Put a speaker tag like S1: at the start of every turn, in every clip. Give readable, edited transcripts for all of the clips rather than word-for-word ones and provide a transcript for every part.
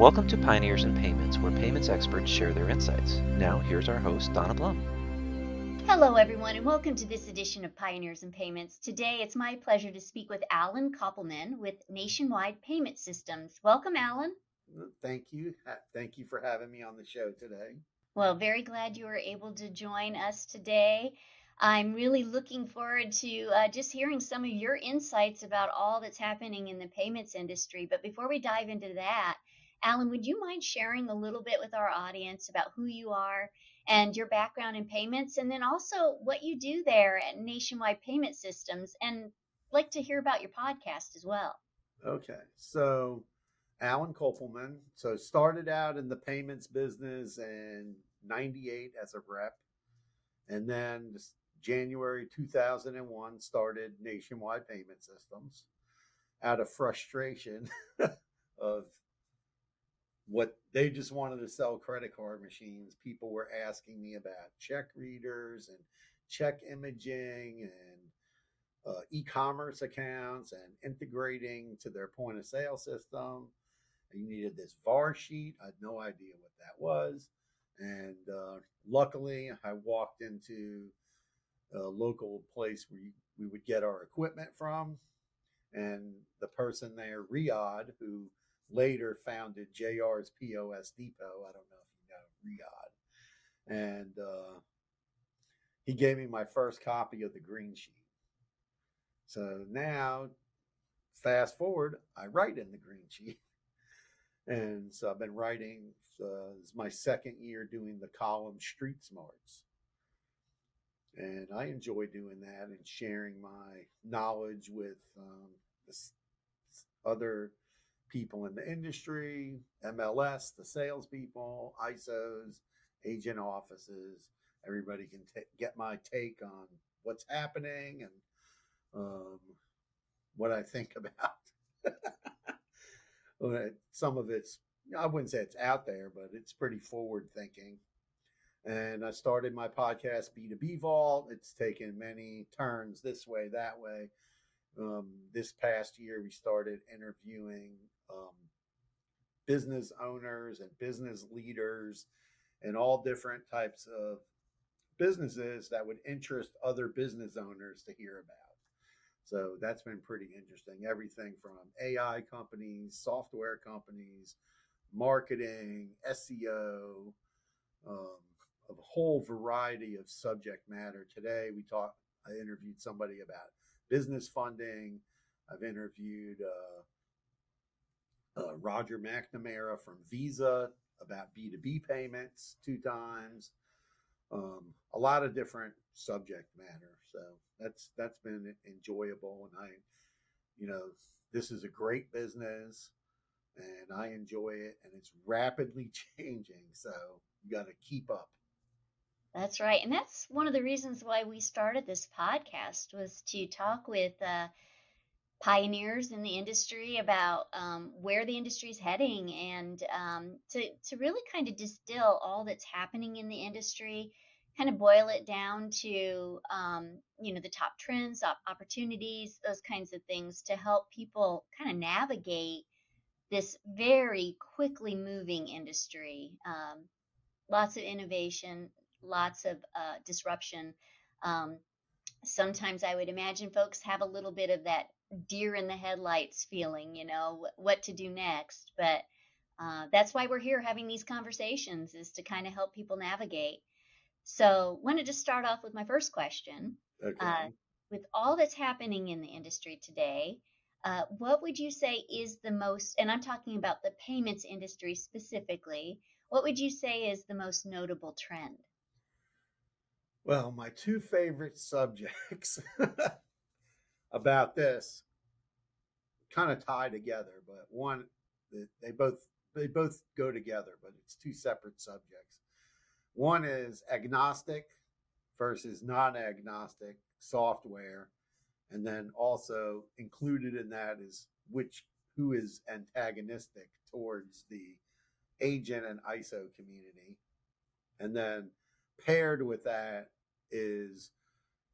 S1: Welcome to Pioneers in Payments, where payments experts share their insights. Now, here's our host, Donna Blum.
S2: Hello, everyone, and welcome to this edition of Pioneers in Payments. Today, it's my pleasure to speak with Allen Kopelman with Nationwide Payment Systems. Welcome, Allen.
S3: Thank you. Thank you for having me on the show today.
S2: Well, very glad you were able to join us today. I'm really looking forward to just hearing some of your insights about all that's happening in the payments industry. But before we dive into that, Allen, would you mind sharing a little bit with our audience about who you are and your background in payments, and then also what you do there at Nationwide Payment Systems, and like to hear about your podcast as well?
S3: Okay, so Allen Kopelman. So started out in the payments business in '98 as a rep, and then January 2001 started Nationwide Payment Systems out of frustration of what they just wanted to sell credit card machines. People were asking me about check readers and check imaging and e-commerce accounts and integrating to their point of sale system. You needed this VAR sheet. I had no idea what that was. And luckily, I walked into a local place where we would get our equipment from. And the person there, Riyadh, who later founded JR's POS Depot. I don't know if you know Riyadh. And he gave me my first copy of the green sheet. So now, fast forward, I write in the green sheet. And so I've been writing, this is my second year doing the column Street Smarts. And I enjoy doing that and sharing my knowledge with other people in the industry, MLS, the salespeople, ISOs, agent offices. Everybody can get my take on what's happening and what I think about. Some of it's, I wouldn't say it's out there, but it's pretty forward thinking. And I started my podcast, B2B Vault. It's taken many turns this way, that way. This past year, we started interviewing business owners and business leaders and all different types of businesses that would interest other business owners to hear about. So that's been pretty interesting. Everything from AI companies, software companies, marketing, SEO, a whole variety of subject matter. Today I interviewed somebody about business funding. I've interviewed Roger McNamara from Visa about B2B payments 2 times. A lot of different subject matter. So that's been enjoyable. And this is a great business and I enjoy it, and it's rapidly changing. So you got to keep up.
S2: That's right. And that's one of the reasons why we started this podcast, was to talk with pioneers in the industry about where the industry is heading, and to really kind of distill all that's happening in the industry, kind of boil it down to, the top trends, opportunities, those kinds of things, to help people kind of navigate this very quickly moving industry. Lots of innovation, lots of disruption. Sometimes I would imagine folks have a little bit of that deer in the headlights feeling, what to do next. But that's why we're here having these conversations, is to kind of help people navigate. So I wanted to start off with my first question.
S3: Okay.
S2: With all that's happening in the industry today, what would you say is the most, and I'm talking about the payments industry specifically, what would you say is the most notable trend?
S3: Well, my 2 favorite subjects about this kind of tie together, but one, they both go together, but it's 2 separate subjects. One is agnostic versus non-agnostic software, and then also included in that is who is antagonistic towards the agent and ISO community. And then paired with that is,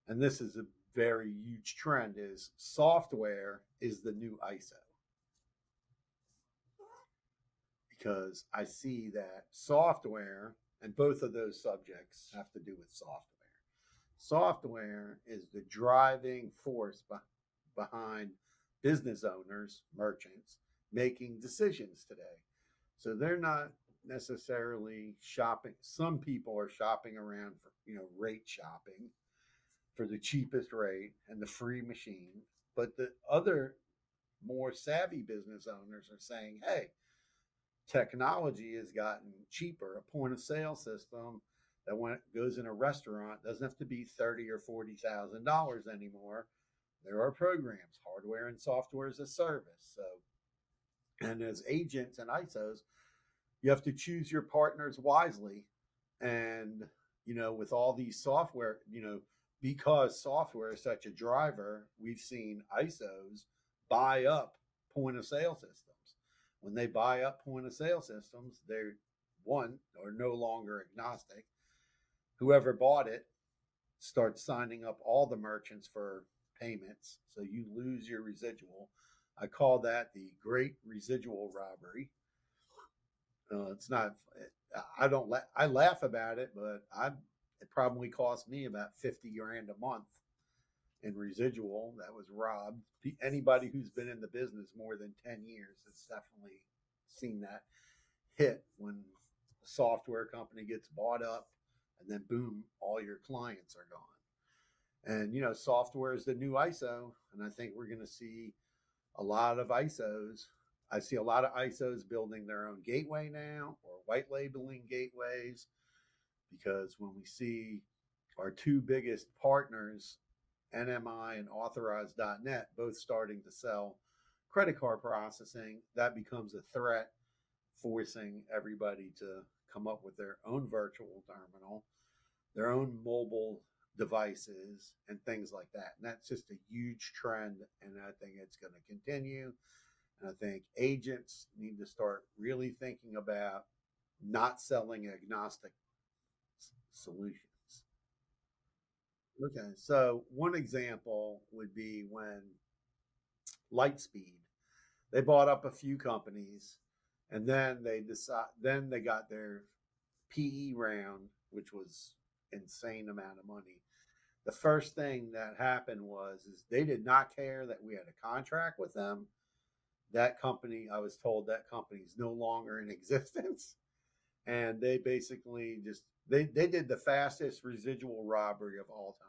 S3: and this is a very huge trend, is software is the new ISO. because I see that software, and both of those subjects have to do with software. Software is the driving force behind business owners, merchants, making decisions today. So they're not necessarily shopping. Some people are shopping around for, rate shopping for the cheapest rate and the free machine. But the other more savvy business owners are saying, hey, technology has gotten cheaper. A point of sale system that when it goes in a restaurant doesn't have to be $30,000 or $40,000 anymore. There are programs, hardware and software as a service. So, and as agents and ISOs, you have to choose your partners wisely. And, with all these software, because software is such a driver, we've seen ISOs buy up point of sale systems. When they buy up point of sale systems, they are no longer agnostic. Whoever bought it starts signing up all the merchants for payments, so you lose your residual. I call that the great residual robbery. It's not. I laugh about it, but it probably cost me about $50,000 a month in residual that was robbed. Anybody who's been in the business more than 10 years has definitely seen that hit when a software company gets bought up, and then boom, all your clients are gone. And, software is the new ISO. And I think we're going to see a lot of ISOs. I see a lot of ISOs building their own gateway now, or white labeling gateways, because when we see our two biggest partners, NMI and Authorize.net, both starting to sell credit card processing, that becomes a threat, forcing everybody to come up with their own virtual terminal, their own mobile devices, and things like that. And that's just a huge trend, and I think it's going to continue. And I think agents need to start really thinking about not selling agnostic solutions. Okay, so one example would be when Lightspeed, they bought up a few companies, and then they got their PE round, which was insane amount of money. The first thing that happened is they did not care that we had a contract with them. That company, I was told that company is no longer in existence. And they basically they did the fastest residual robbery of all time.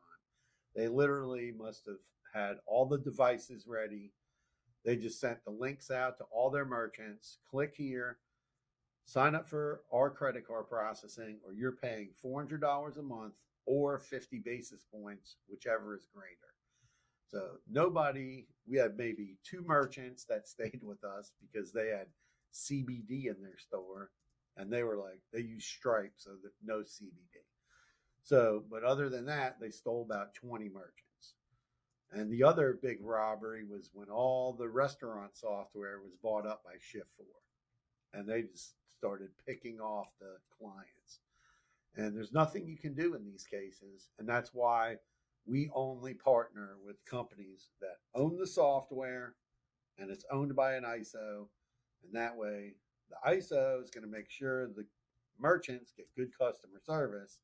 S3: They literally must have had all the devices ready. They just sent the links out to all their merchants. Click here, sign up for our credit card processing, or you're paying $400 a month or 50 basis points, whichever is greater. So we had maybe 2 merchants that stayed with us because they had CBD in their store, and they use Stripe, so that no CBD. So, but other than that, they stole about 20 merchants. And the other big robbery was when all the restaurant software was bought up by Shift4, and they just started picking off the clients. And there's nothing you can do in these cases, and that's why we only partner with companies that own the software and it's owned by an ISO. And that way, the ISO is going to make sure the merchants get good customer service,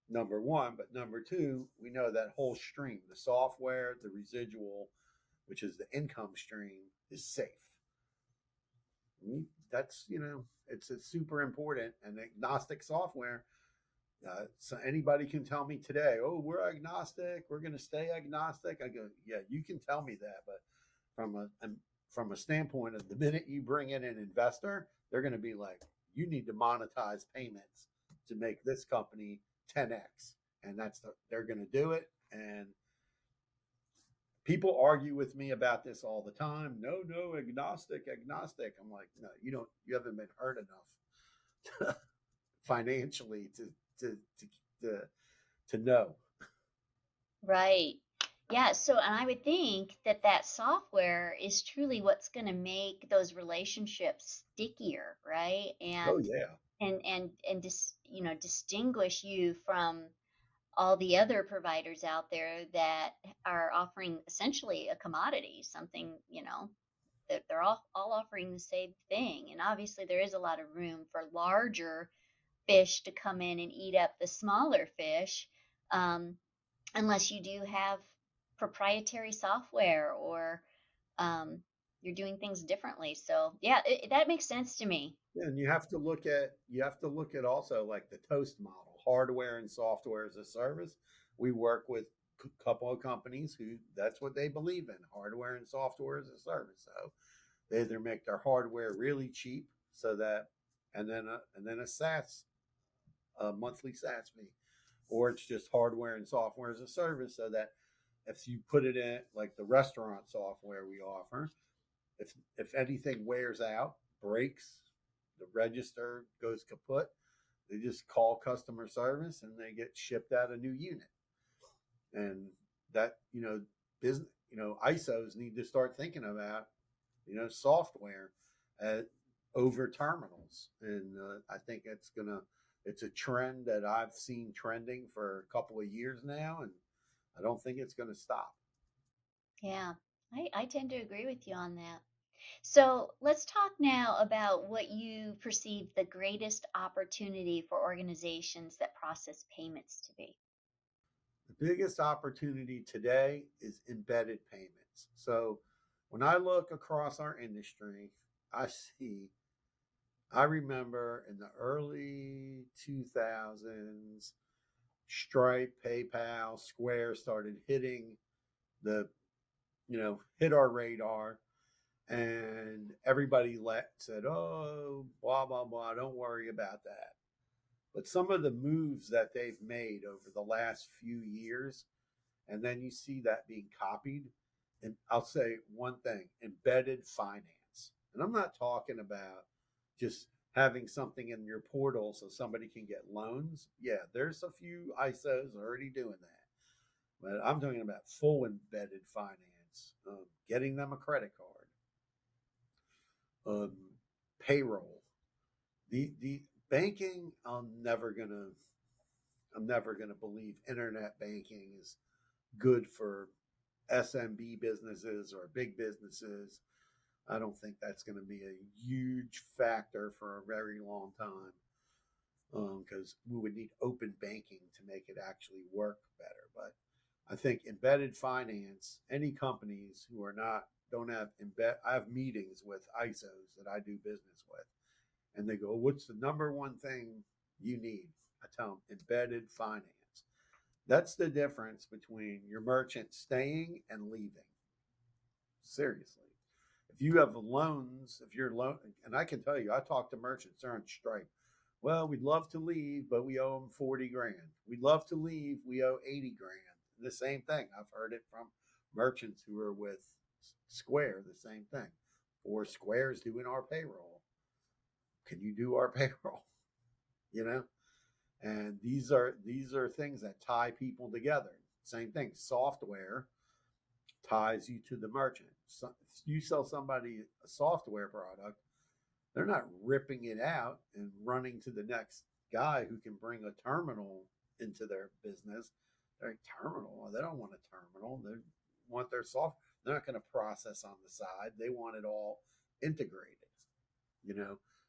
S3: number one. But number two, we know that whole stream, the software, the residual, which is the income stream, is safe. That's, it's super important. And agnostic software, so anybody can tell me today, oh, we're agnostic, we're going to stay agnostic. I go, yeah, you can tell me that, but from a standpoint of the minute you bring in an investor, they're going to be like, you need to monetize payments to make this company 10x, and they're going to do it. And people argue with me about this all the time. No, agnostic. I'm like, no, you haven't been hurt enough financially to know.
S2: Right. Yeah. So, and I would think that software is truly what's going to make those relationships stickier, right? And
S3: oh yeah.
S2: And distinguish you from all the other providers out there that are offering essentially a commodity, something. they're all offering the same thing. And obviously there is a lot of room for larger fish to come in and eat up the smaller fish, unless you do have proprietary software or you're doing things differently. So yeah, that makes sense to me.
S3: Yeah, and you have to look at also like the Toast model, hardware and software as a service. We work with a couple of companies who that's what they believe in, hardware and software as a service. So they either make their hardware really cheap so that and then a SaaS, a monthly SaaS fee, or it's just hardware and software as a service so that if you put it in like the restaurant software we offer, if anything wears out, breaks, the register goes kaput, they just call customer service and they get shipped out a new unit. And that, business, ISOs need to start thinking about, software over terminals. And I think it's a trend that I've seen trending for a couple of years now. And I don't think it's going to stop.
S2: Yeah, I tend to agree with you on that. So let's talk now about what you perceive the greatest opportunity for organizations that process payments to be.
S3: The biggest opportunity today is embedded payments. So when I look across our industry, I remember in the early 2000s, Stripe, PayPal, Square started hitting hit our radar, and everybody said, oh, blah, blah, blah, don't worry about that. But some of the moves that they've made over the last few years, and then you see that being copied. And I'll say one thing, embedded finance. And I'm not talking about just having something in your portal so somebody can get loans. Yeah, there's a few ISOs already doing that. But I'm talking about full embedded finance, getting them a credit card, payroll. The banking, I'm never gonna believe internet banking is good for SMB businesses or big businesses. I don't think that's going to be a huge factor for a very long time, because we would need open banking to make it actually work better. But I think embedded finance, any companies who don't have I have meetings with ISOs that I do business with, and they go, what's the number one thing you need? I tell them embedded finance. That's the difference between your merchant staying and leaving. Seriously. If you have loans, and I can tell you, I talk to merchants, they're on Stripe. Well, we'd love to leave, but we owe them 40 grand. We'd love to leave, we owe 80 grand. The same thing. I've heard it from merchants who are with Square, the same thing. Or Square's doing our payroll. Can you do our payroll? And these are things that tie people together. Same thing. Software ties you to the merchant. So if you sell somebody a software product, they're not ripping it out and running to the next guy who can bring a terminal into their business. They're a terminal. They don't want a terminal. They want their software. They're not going to process on the side. They want it all integrated.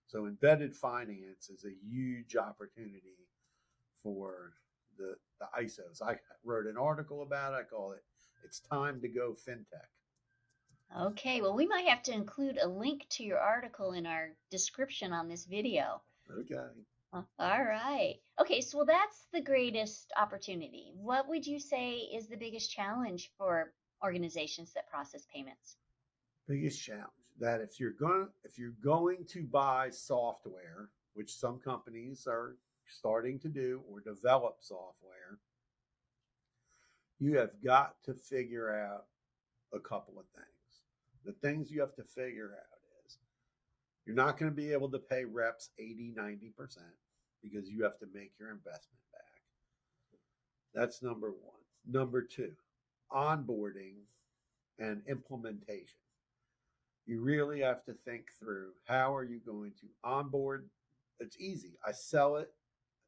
S3: So embedded finance is a huge opportunity for the ISOs. I wrote an article about it. I call it "It's Time to Go Fintech."
S2: Okay, well, we might have to include a link to your article in our description on this video.
S3: Okay.
S2: All right. Okay, so that's the greatest opportunity. What would you say is the biggest challenge for organizations that process payments?
S3: Biggest challenge that if you're going to buy software, which some companies are starting to do or develop software, you have got to figure out a couple of things. The things you have to figure out is you're not going to be able to pay reps 80, 90% because you have to make your investment back. That's number one. Number two, onboarding and implementation. You really have to think through, how are you going to onboard? It's easy. I sell it.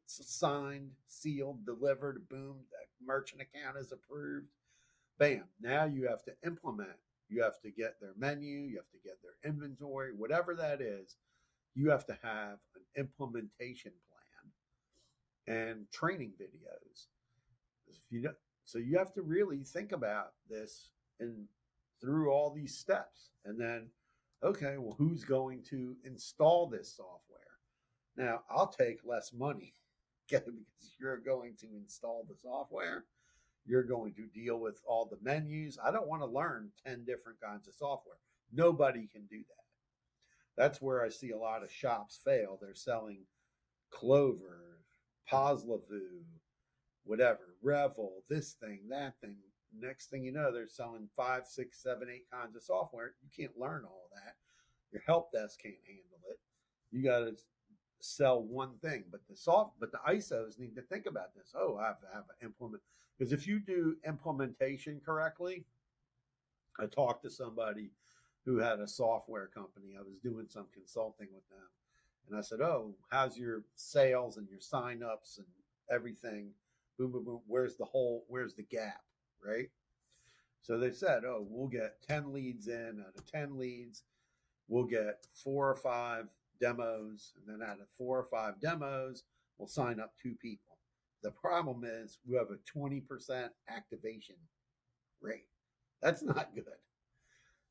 S3: It's signed, sealed, delivered, boom, that merchant account is approved. Bam. Now you have to implement You have to get their menu, you have to get their inventory, whatever that is. You have to have an implementation plan and training videos. If you don't, so you have to really think about this and through all these steps. And then, okay, well, who's going to install this software? Now, I'll take less money because you're going to install the software. You're going to deal with all the menus. I don't want to learn 10 different kinds of software. Nobody can do that. That's where I see a lot of shops fail. They're selling Clover, Poslevu, whatever, Revel, this thing, that thing. Next thing you know, they're selling 5, 6, 7, 8 kinds of software. You can't learn all of that. Your help desk can't handle it. You got to sell one thing. But the ISOs need to think about this. Oh, I have to implement. Because if you do implementation correctly, I talked to somebody who had a software company. I was doing some consulting with them. And I said, oh, how's your sales and your signups and everything? Boom, boom, boom. Where's the gap, right? So they said, oh, we'll get 10 leads in. Out of 10 leads, we'll get 4 or 5 demos. And then out of 4 or 5 demos, we'll sign up 2 people. The problem is we have a 20% activation rate. That's not good.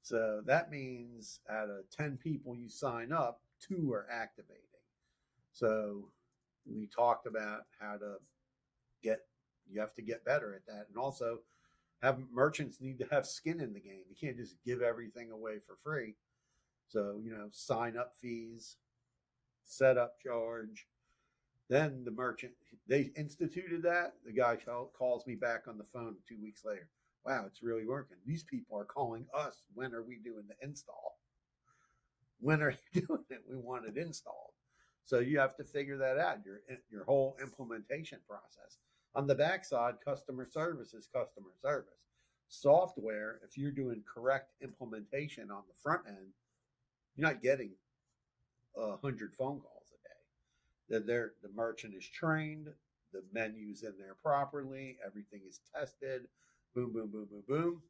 S3: So that means out of 10 people you sign up, 2 are activating. So we talked about you have to get better at that. And also merchants need to have skin in the game. You can't just give everything away for free. So, sign up fees, setup charge. Then the merchant, they instituted that. The guy calls me back on the phone 2 weeks later. Wow, it's really working. These people are calling us. When are we doing the install? When are you doing it? We want it installed. So you have to figure that out, your whole implementation process. On the backside, customer service is customer service. Software, if you're doing correct implementation on the front end, you're not getting 100 phone calls a day. The merchant is trained, the menu's in there properly, everything is tested, boom, boom, boom, boom, boom.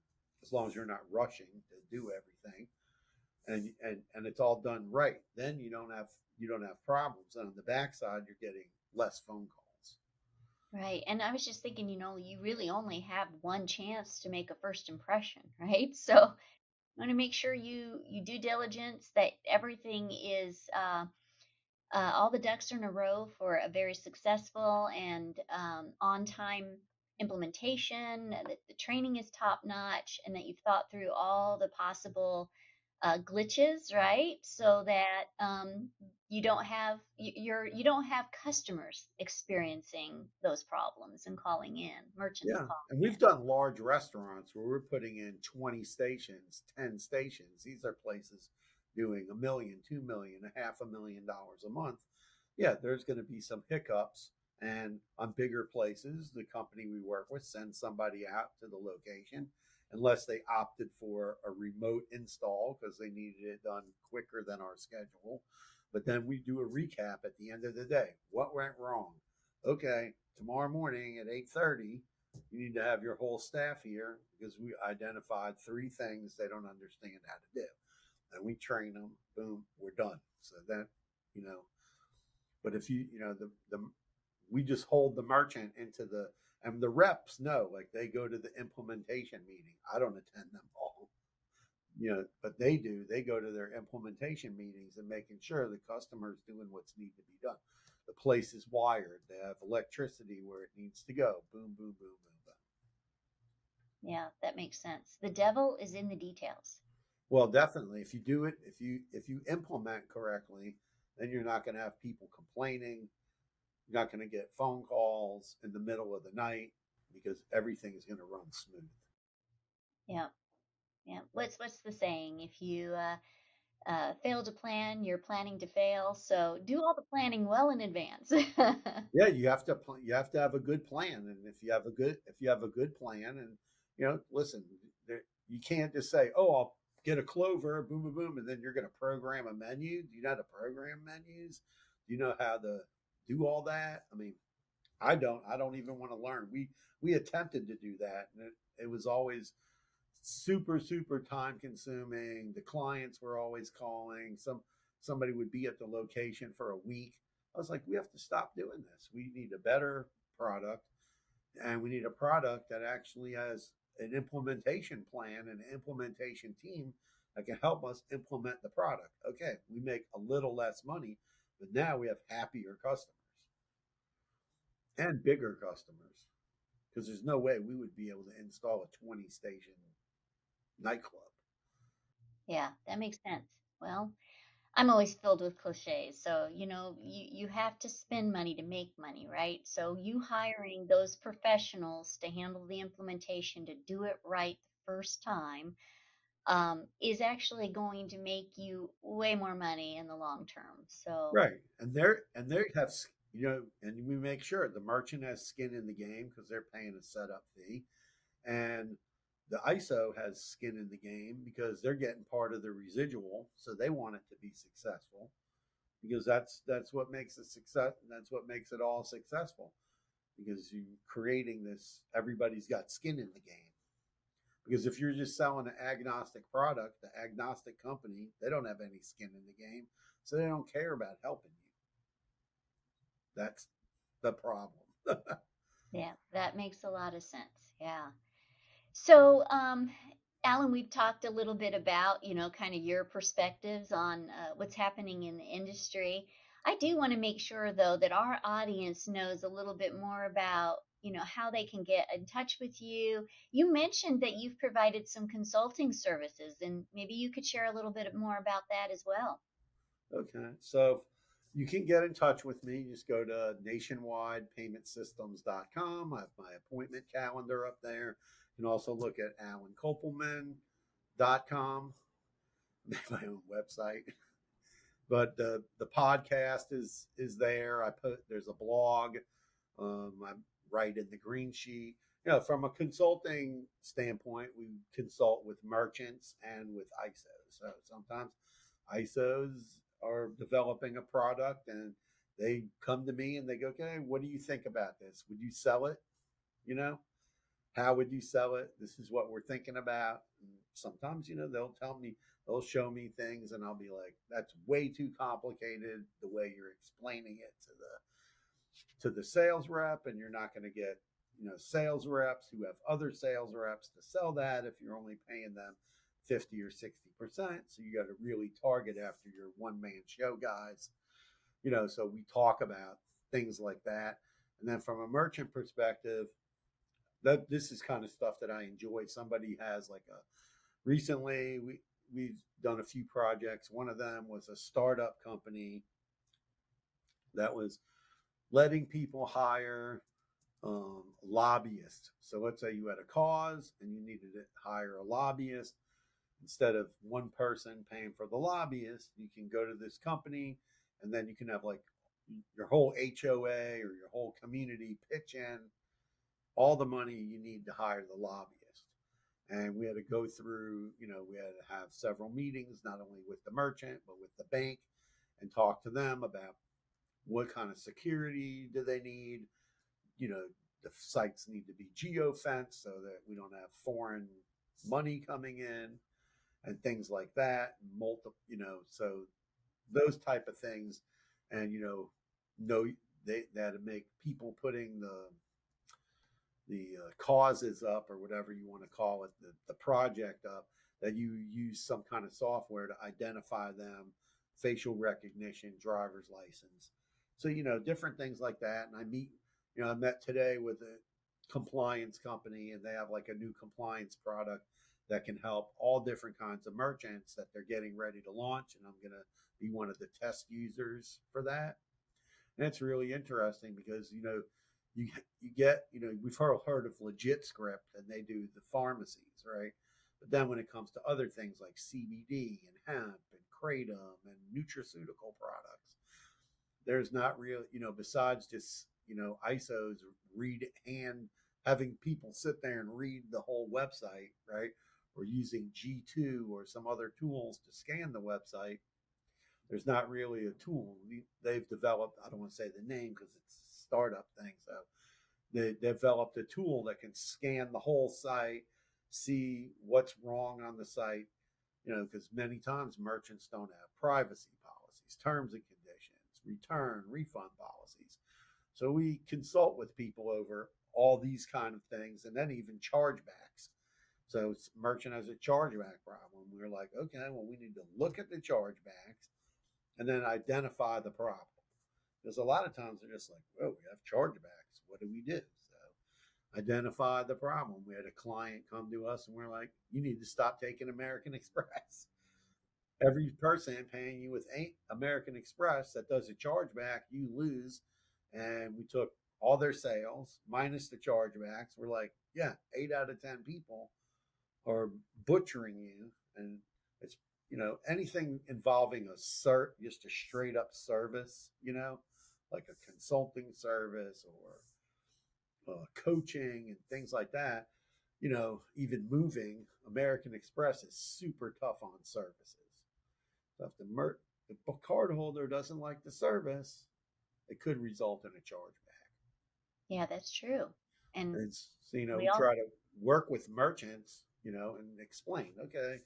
S3: As long as you're not rushing to do everything, and it's all done right, then you don't have problems. And on the backside, you're getting less phone calls.
S2: Right. And I was just thinking, you really only have one chance to make a first impression, right? So you want to make sure you do diligence, that everything is all the ducks are in a row for a very successful and on-time implementation, that the training is top notch, and that you've thought through all the possible glitches, right? So that you don't have customers experiencing those problems and calling in, merchants
S3: Yeah,
S2: calling
S3: and we've done large restaurants where we're putting in 20 stations, 10 stations. These are places doing $1 million, $2 million, $500,000 a month. Yeah, there's going to be some hiccups. And on bigger places, the company we work with sends somebody out to the location, unless they opted for a remote install because they needed it done quicker than our schedule. But then we do a recap at the end of the day. What went wrong? Okay, tomorrow morning at 8:30, you need to have your whole staff here because we identified 3 things they don't understand how to do. And we train them, boom, we're done. So that, but if we just hold the merchant and the reps know, like they go to the implementation meeting. I don't attend them all, but they do. They go to their implementation meetings and making sure the customer's doing what's need to be done. The place is wired. They have electricity where it needs to go. Boom, boom, boom, boom, boom.
S2: Yeah, that makes sense. The devil is in the details.
S3: Well, definitely. If you do it, if you implement correctly, then you're not going to have people complaining. You're not going to get phone calls in the middle of the night because everything is going to run smooth.
S2: Yeah. Yeah. What's the saying? If you fail to plan, you're planning to fail. So do all the planning well in advance.
S3: Yeah, you have to have a good plan, and if you have a good plan, and listen, you can't just say, oh, I'll get a Clover, boom, boom, boom, and then you're going to program a menu. Do you know how to program menus? Do you know how to do all that? I mean, I don't even want to learn. We attempted to do that, and it was always super, super time consuming. The clients were always calling. Somebody would be at the location for a week. I was like, we have to stop doing this. We need a better product, and we need a product that actually has an implementation plan and an implementation team that can help us implement the product. Okay, we make a little less money, but now we have happier customers and bigger customers, because there's no way we would be able to install a 20 station nightclub.
S2: Yeah, that makes sense. Well, I'm always filled with cliches. So, you have to spend money to make money, right? So, you hiring those professionals to handle the implementation, to do it right the first time, is actually going to make you way more money in the long term. So,
S3: Right. And they have, and we make sure the merchant has skin in the game because they're paying a setup fee. And the ISO has skin in the game because they're getting part of the residual. So they want it to be successful, because that's what makes it success. That's what makes it all successful, because you're creating this, everybody's got skin in the game. Because if you're just selling an agnostic product, the agnostic company, they don't have any skin in the game. So they don't care about helping you. That's the problem.
S2: yeah, that makes a lot of sense. Yeah. So, Alan, we've talked a little bit about, kind of your perspectives on what's happening in the industry. I do want to make sure, though, that our audience knows a little bit more about, how they can get in touch with you. You mentioned that you've provided some consulting services, and maybe you could share a little bit more about that as well.
S3: Okay. So you can get in touch with me. Just go to nationwidepaymentsystems.com. I have my appointment calendar up there. You can also look at allenkopelman.com, my own website. But the podcast is there. There's a blog. I write in the green sheet. From a consulting standpoint, we consult with merchants and with ISOs. So sometimes ISOs are developing a product and they come to me and they go, okay, what do you think about this? Would you sell it? How would you sell it? This is what we're thinking about. And sometimes, they'll show me things and I'll be like, that's way too complicated the way you're explaining it to the sales rep, and you're not going to get, sales reps who have other sales reps to sell that if you're only paying them 50 or 60%. So you got to really target after your one-man show guys. So we talk about things like that. And then from a merchant perspective, this is kind of stuff that I enjoy. Somebody has recently we've done a few projects. One of them was a startup company that was letting people hire lobbyists. So let's say you had a cause and you needed to hire a lobbyist. Instead of one person paying for the lobbyist, you can go to this company and then you can have your whole HOA or your whole community pitch in all the money you need to hire the lobbyist. And we had to go through, we had to have several meetings, not only with the merchant, but with the bank, and talk to them about what kind of security do they need. The sites need to be geo-fenced so that we don't have foreign money coming in and things like that. So those type of things. And, that make people putting the causes up, or whatever you want to call it, the project up, that you use some kind of software to identify them, facial recognition, driver's license. So, different things like that. And I met today with a compliance company, and they have a new compliance product that can help all different kinds of merchants that they're getting ready to launch. And I'm going to be one of the test users for that. And it's really interesting because, you get, we've heard of Legit Script, and they do the pharmacies, right? But then when it comes to other things like CBD and hemp and kratom and nutraceutical products, there's not real, besides just, ISOs having people sit there and read the whole website, right? Or using G2 or some other tools to scan the website. There's not really a tool. They've developed, I don't want to say the name because it's a startup thing. So they developed a tool that can scan the whole site see what's wrong on the site, because many times merchants don't have privacy policies, terms and conditions, return, refund policies. So we consult with people over all these kind of things, and then even chargebacks. So merchant has a chargeback problem. We're like, okay, well, we need to look at the chargebacks and then identify the problem. Because a lot of times they're just like, well, we have chargebacks. What do we do? So identify the problem. We had a client come to us and we're like, you need to stop taking American Express. Every person paying you with American Express that does a chargeback, you lose. And we took all their sales minus the chargebacks. We're like, yeah, 8 out of 10 people are butchering you. And it's, anything involving just a straight up service, like a consulting service or coaching and things like that. Even moving, American Express is super tough on services. So if the cardholder doesn't like the service, it could result in a chargeback.
S2: Yeah, that's true. And
S3: it's, we try to work with merchants, and explain, okay,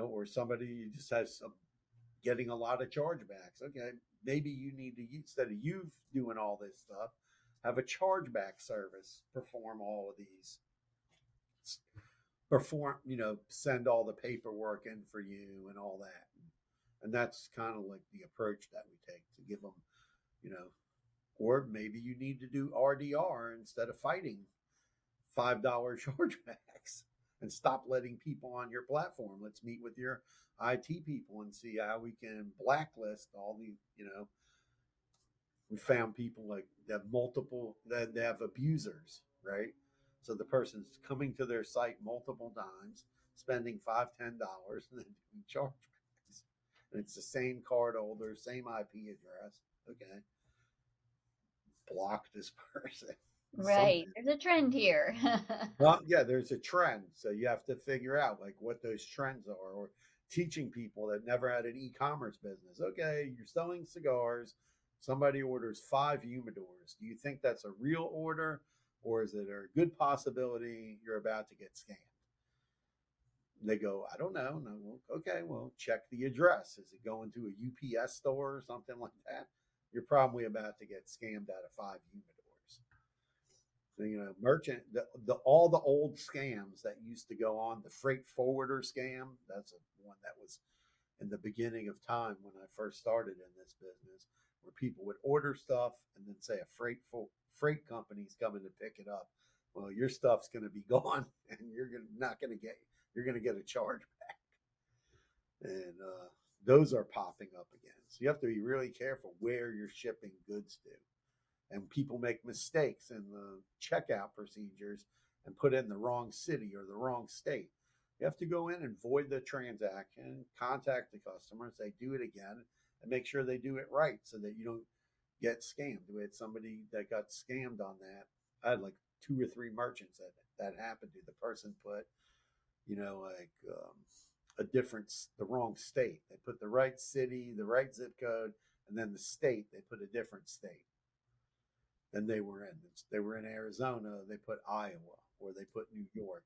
S3: or somebody just has getting a lot of chargebacks. Okay, maybe you need to, instead of you doing all this stuff, have a chargeback service perform all of these. Send all the paperwork in for you and all that. And that's kind of like the approach that we take to give them, or maybe you need to do RDR instead of fighting $5 chargebacks and stop letting people on your platform. Let's meet with your IT people and see how we can blacklist all the, we found people like that they have abusers, right? So the person's coming to their site multiple times, spending $5, $10, and then doing chargebacks. And it's the same card holder, same IP address. Okay. Block this person.
S2: Right. There's a trend here.
S3: Well, yeah, there's a trend. So you have to figure out like what those trends are, or teaching people that never had an e-commerce business. Okay, you're selling cigars. Somebody orders 5 humidors. Do you think that's a real order, or is it a good possibility you're about to get scammed? They go, I don't know. No, okay, well, check the address. Is it going to a UPS store or something like that? You're probably about to get scammed out of 5 humidors. So, merchant, all the old scams that used to go on, the freight forwarder scam, that's one that was in the beginning of time when I first started in this business, where people would order stuff and then say a freight company's coming to pick it up. Well, your stuff's going to be gone, and you're going to get a charge back. And those are popping up again. So you have to be really careful where you're shipping goods to. And people make mistakes in the checkout procedures and put in the wrong city or the wrong state. You have to go in and void the transaction, contact the customer, say do it again, and make sure they do it right so that you don't get scammed. We had somebody that got scammed on that. I had like 2 or 3 merchants that happened to. The person put, the wrong state. They put the right city, the right zip code, and then the state, they put a different state than they were in. They were in Arizona, they put Iowa, or they put New York.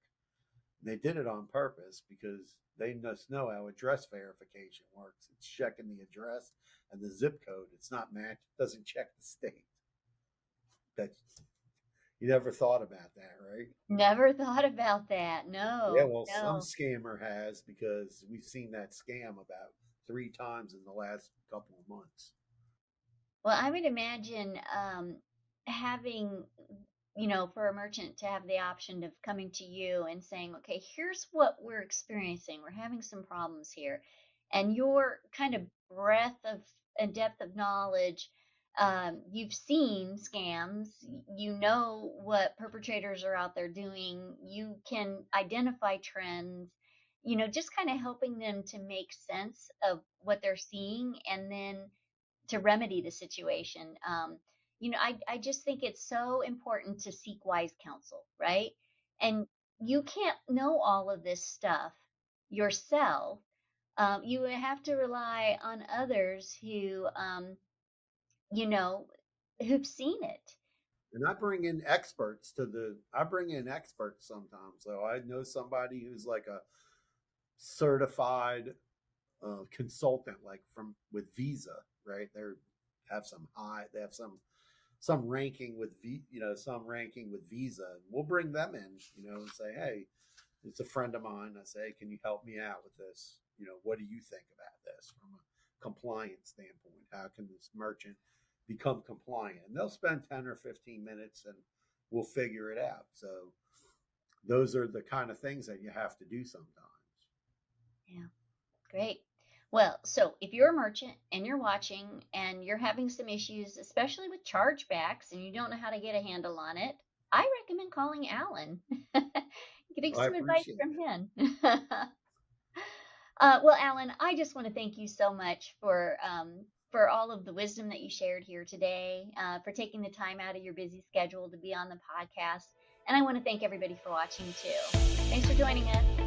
S3: And they did it on purpose because they just know how address verification works. It's checking the address and the zip code. It's not matched. It doesn't check the state. You never thought about that, right?
S2: Never thought about that. No.
S3: Yeah, well,
S2: no.
S3: some scammer has, because we've seen that scam about 3 times in the last couple of months.
S2: Well, I would imagine having, for a merchant to have the option of coming to you and saying, okay, here's what we're experiencing. We're having some problems here. And your kind of breadth of and depth of knowledge, you've seen scams, you know what perpetrators are out there doing, you can identify trends, just kind of helping them to make sense of what they're seeing and then to remedy the situation. I just think it's so important to seek wise counsel, right? And you can't know all of this stuff yourself. You have to rely on others who, who've seen it.
S3: And I bring in experts sometimes. So I know somebody who's like a certified consultant, like with Visa, right? They have some ranking with Visa. And we'll bring them in, and say, hey, it's a friend of mine. I say, can you help me out with this? What do you think about this from a compliance standpoint? How can this merchant become compliant? And they'll spend 10 or 15 minutes and we'll figure it out. So those are the kind of things that you have to do sometimes.
S2: Yeah, great. Well, so if you're a merchant and you're watching and you're having some issues, especially with chargebacks, and you don't know how to get a handle on it, I recommend calling Allen, getting some advice from him. Well, Allen, I just want to thank you so much for all of the wisdom that you shared here today, for taking the time out of your busy schedule to be on the podcast. And I want to thank everybody for watching too. Thanks for joining us.